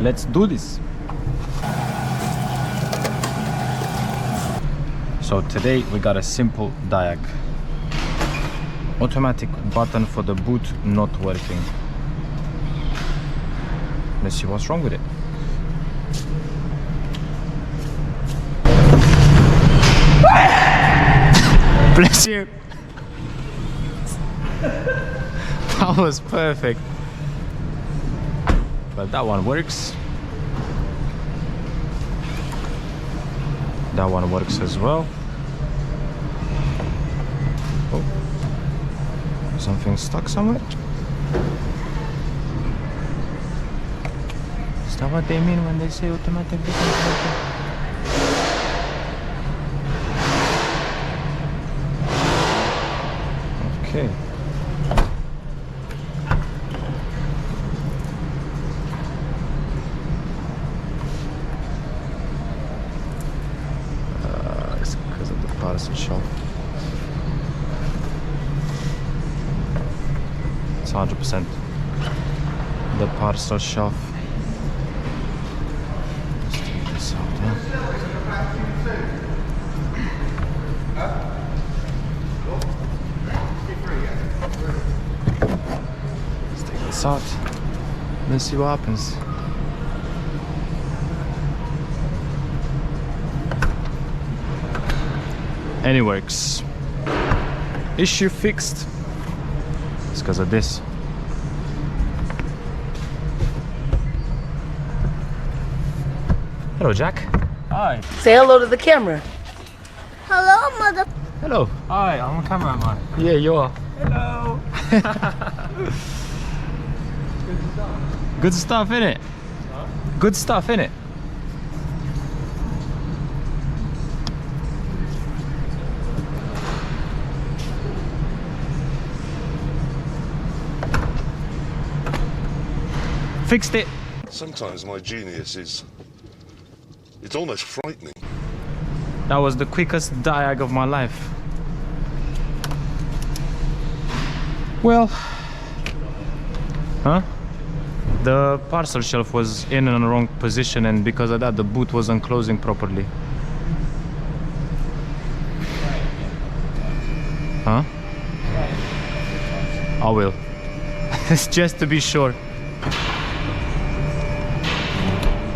let's do this. So today we got a simple diag. Automatic button for the boot not working. Let's see what's wrong with it. Bless you. That was perfect. But that one works. That one works as well. Oh, something stuck somewhere. Is that what they mean when they say automatic button? Okay. It's because of the parcel shelf. It's 100% the parcel shelf. Let's take this out, huh? Let's take this out. Let's see what happens. And it works. Issue fixed. It's because of this. Hello, Jack. Hi. Say hello to the camera. Hello, mother. Hello. Hi, I'm a cameraman. Yeah, you are. Hello. Good stuff, innit? Huh? Good stuff, innit? Fixed it. Sometimes my genius is... it's almost frightening. That was the quickest diag of my life. Well, huh? The parcel shelf was in the wrong position, and because of that the boot wasn't closing properly. Huh? I will. It's just to be sure.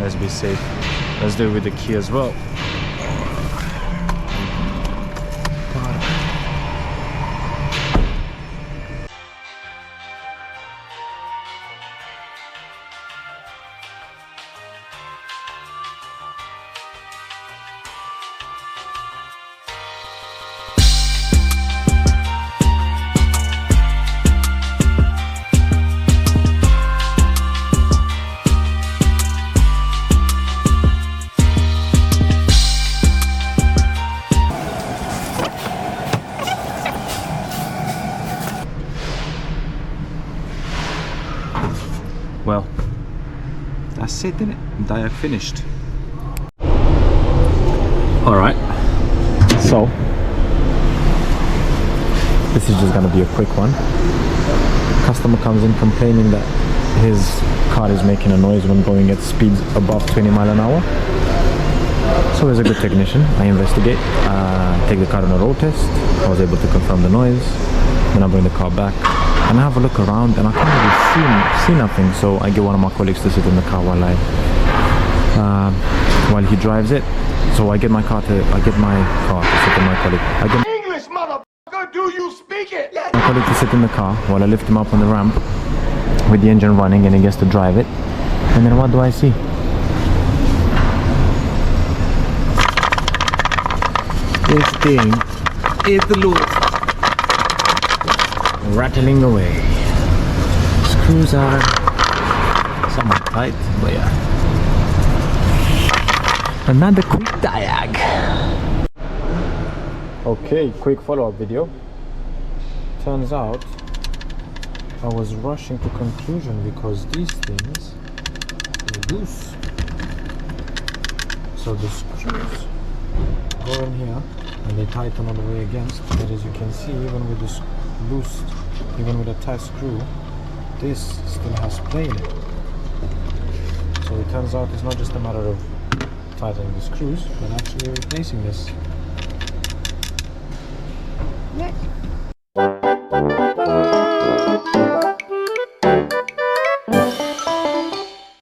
Let's be safe. Let's do it with the key as well. Well, that's it, isn't it? Diag finished. Alright, so this is just gonna be a quick one. Customer comes in complaining that his car is making a noise when going at speeds above 20 miles an hour. So as a good technician, I investigate, take the car on a road test. I was able to confirm the noise. Then I bring the car back and I have a look around, and I can't really see nothing. So I get one of my colleagues to sit in the car while he drives it. So I get my car to sit in my colleague. English, motherfucker, do you speak it? Yes. My colleague to sit in the car while I lift him up on the ramp with the engine running, and he gets to drive it. And then what do I see? This thing is loose, rattling away. Screws are somewhat tight, but yeah. Another quick diag. Okay, quick follow-up video. Turns out I was rushing to conclusion because these things are loose. So the screws go in here and they tighten all the way against. But as you can see, even with this loose, even with a tight screw, this still has play in it. So it turns out it's not just a matter of tightening the screws, but actually replacing this. Yes.